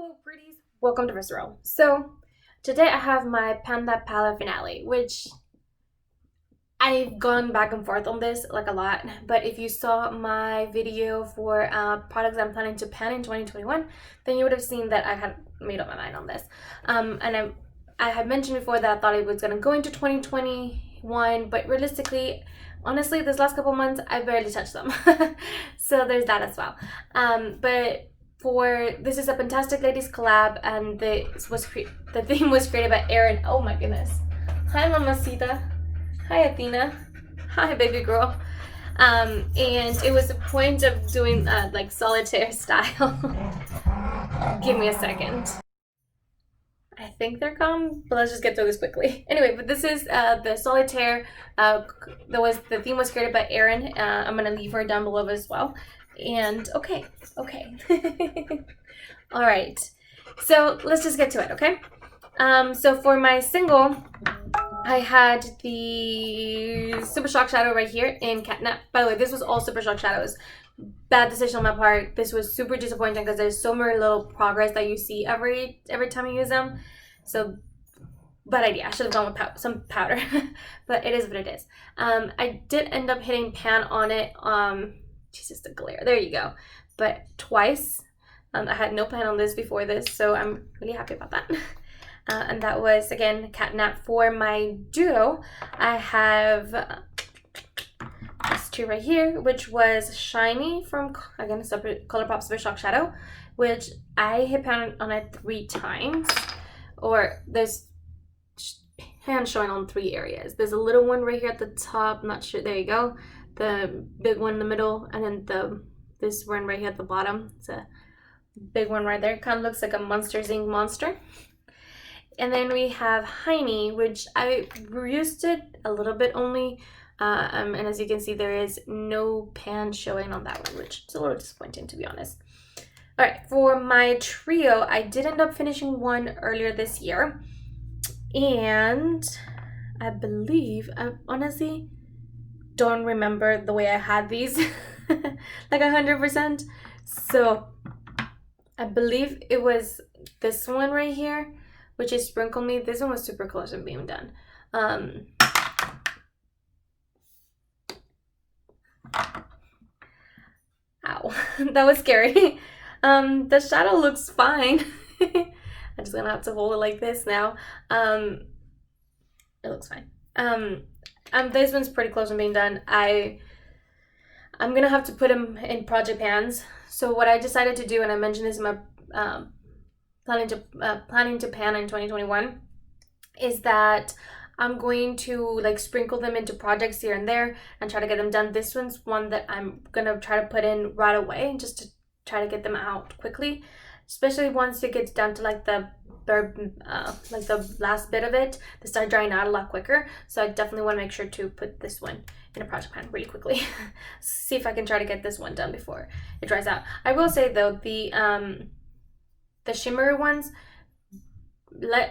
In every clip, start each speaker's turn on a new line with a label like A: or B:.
A: Hello pretties, welcome to Visceral. So today I have my Panda Palette finale, which I've gone back and forth on this like a lot, but if you saw my video for products I'm planning to pan in 2021, then you would have seen that I had made up my mind on this. And I had mentioned before that I thought it was going to go into 2021, but realistically, honestly, this last couple months I barely touched them. So there's that as well. This is a Fantastic Ladies collab, and the theme was created by Erin. Oh my goodness. Hi Mamacita. Hi Athena. Hi baby girl. And it was the point of doing like solitaire style. Give me a second. I think they're gone, but let's just get through this quickly. Anyway, but this is the solitaire. The theme was created by Erin. I'm gonna leave her down below as well. And okay. All right, so let's just get to it, okay? So for my single, I had the Super Shock Shadow right here in Catnap. By the way, this was all Super Shock Shadows. Bad decision on my part. This was super disappointing because there's so many little progress that you see every time you use them. So bad idea. I should have gone with some powder, but it is what it is. I did end up hitting pan on it. Jesus, the glare. There you go. But twice. I had no pan on this before this, so I'm really happy about that. And that was, again, Catnap. For my duo, I have these two right here, which was Shiny from, again, COLLAB Super Shock Shadow, which I hit pan on it 3 times. Or there's pan showing on 3 areas. There's a little one right here at the top. I'm not sure. There you go. The big one in the middle, and then this one right here at the bottom. It's a big one right there. Kind of looks like a Monsters Inc. monster. And then we have Heiny, which I used it a little bit only. And as you can see, there is no pan showing on that one, which is a little disappointing, to be honest. All right, for my trio, I did end up finishing one earlier this year. And I believe, I honestly don't remember the way I had these like 100%. So I believe it was this one right here, which is Sprinkle Me. This one was super close to being done. Ow, that was scary. The shadow looks fine. I'm just gonna have to hold it like this now. It looks fine. This one's pretty close to being done. I'm gonna have to put them in project pans. So what I decided to do, and I mentioned this in my planning to pan in 2021, is that I'm going to like sprinkle them into projects here and there and try to get them done. This one's one that I'm gonna try to put in right away, just to try to get them out quickly, especially once it gets down to like the last bit of it. They start drying out a lot quicker, so I definitely want to make sure to put this one in a project pan really quickly. See if I can try to get this one done before it dries out. I will say though, the shimmery ones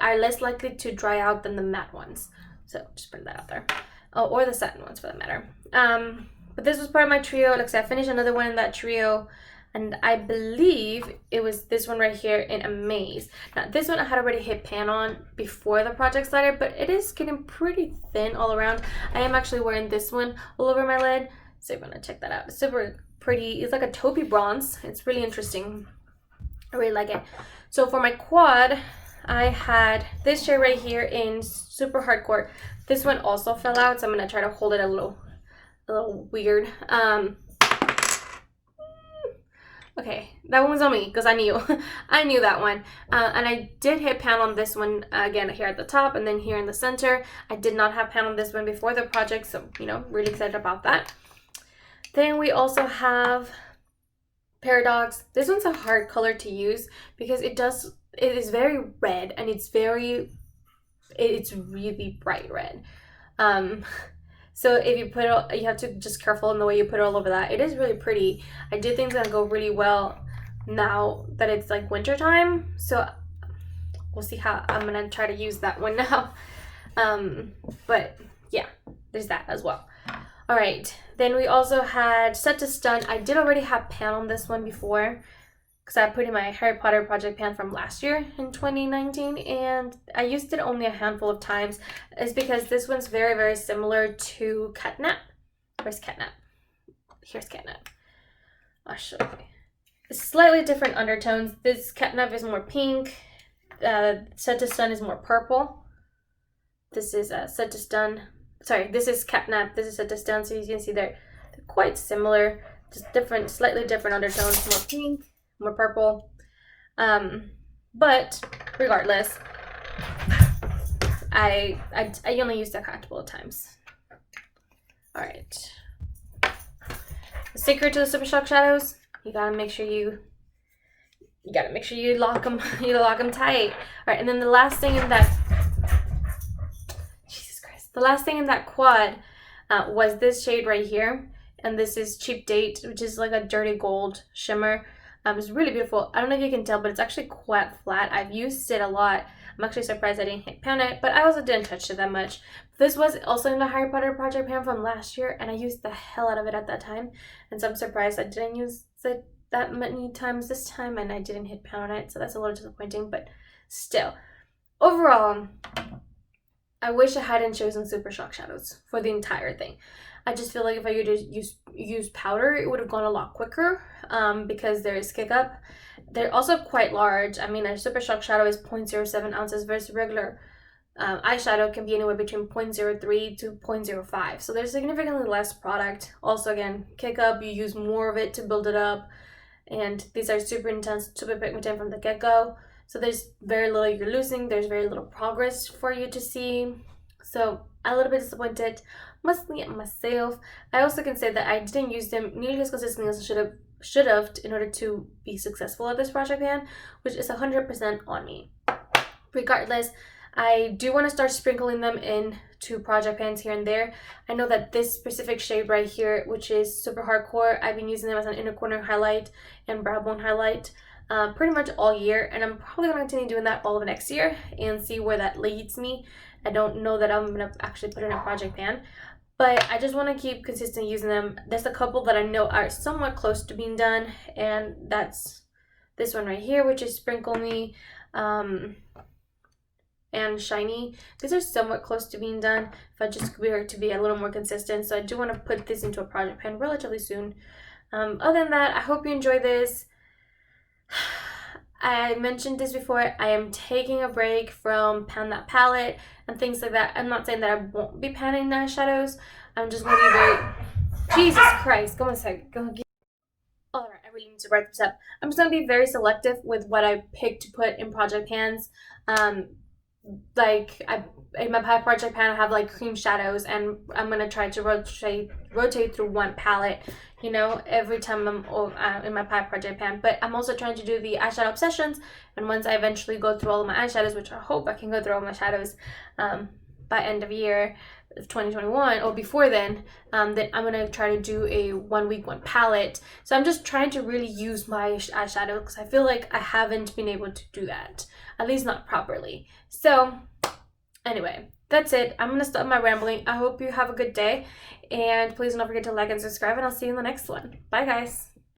A: are less likely to dry out than the matte ones, so just put that out there. Oh, or the satin ones for that matter. But this was part of my trio. Like I said, I finished another one in that trio, and I believe it was this one right here in Amaze. Now this one I had already hit pan on before the project started, but it is getting pretty thin all around. I am actually wearing this one all over my lid, so you're gonna check that out. It's super pretty. It's like a taupey bronze. It's really interesting. I really like it. So for my quad, I had this shade right here in Super Hardcore. This one also fell out, so I'm gonna try to hold it a little weird. Okay, that one was on me because I knew I knew that one. And I did hit pan on this one again here at the top and then here in the center. I did not have pan on this one before the project, so you know, really excited about that. Then we also have Paradox. This one's a hard color to use because it is very red, and it's really bright red. So if you put it, you have to just careful in the way you put it all over that. It is really pretty. I do think it's gonna go really well now that it's like winter time. So we'll see how I'm gonna try to use that one now. But yeah, there's that as well. All right, then we also had Set to Stun. I did already have pan on this one before because I put in my Harry Potter project pan from last year in 2019, and I used it only a handful of times, is because this one's very, very similar to Catnap. Where's Catnap? Here's Catnap. I'll show you. Slightly different undertones. This Catnap is more pink. Set to Stun is more purple. This is Set to Stun. Sorry, this is Catnap. This is Set to Stun. So you can see they're quite similar, just different, slightly different undertones. More pink, more purple. But regardless, I only used it a couple of times. All right. The secret to the Super Shock shadows: you gotta make sure you lock them. You lock them tight. All right, and then the last thing in that, Jesus Christ, the last thing in that quad was this shade right here, and this is Cheap Date, which is like a dirty gold shimmer. It's really beautiful. I don't know if you can tell, but it's actually quite flat. I've used it a lot. I'm actually surprised I didn't hit pan it, but I also didn't touch it that much. This was also in the Harry Potter project pan from last year, and I used the hell out of it at that time. And so I'm surprised I didn't use it that many times this time, and I didn't hit pan on it, so that's a little disappointing, but still. Overall, I wish I hadn't chosen Super Shock shadows for the entire thing. I just feel like if I use powder, it would have gone a lot quicker, because there is kick up. They're also quite large. I mean, a Super Shock shadow is 0.07 ounces versus regular eyeshadow can be anywhere between 0.03 to 0.05. So there's significantly less product. Also, again, kick up, you use more of it to build it up. And these are super intense, super pigmented from the get-go. So there's very little you're losing. There's very little progress for you to see. So I'm a little bit disappointed, mostly at myself. I also can say that I didn't use them nearly as consistently as I should have in order to be successful at this project pan, which is 100% on me. Regardless, I do want to start sprinkling them into project pans here and there. I know that this specific shade right here, which is super hardcore, I've been using them as an inner corner highlight and brow bone highlight pretty much all year, and I'm probably going to continue doing that all of next year and see where that leads me. I don't know that I'm going to actually put in a project pan, but I just want to keep consistently using them. There's a couple that I know are somewhat close to being done, and that's this one right here, which is Sprinkle Me and Shiny. These are somewhat close to being done if I just were to be a little more consistent. So I do want to put this into a project pan relatively soon. Other than that, I hope you enjoy this. I mentioned this before, I am taking a break from Pan That palette and things like that. I'm not saying that I won't be panning eyeshadows. I'm just going to be very... Jesus Christ, go on a sec. Go get... Alright, I really need to write this up. I'm just going to be very selective with what I pick to put in project pans. Like in my pie project pan, I have like cream shadows, and I'm going to try to rotate through one palette, you know, every time I'm in my pie project pan. But I'm also trying to do the eyeshadow obsessions, and once I eventually go through all of my eyeshadows, which I hope I can go through all my shadows by end of year of 2021 or before then I'm going to try to do a 1 week 1 palette. So I'm just trying to really use my eyeshadow, because I feel like I haven't been able to do that, at least not properly. So anyway, that's it. I'm going to stop my rambling. I hope you have a good day, and please don't forget to like and subscribe, and I'll see you in the next one. Bye guys.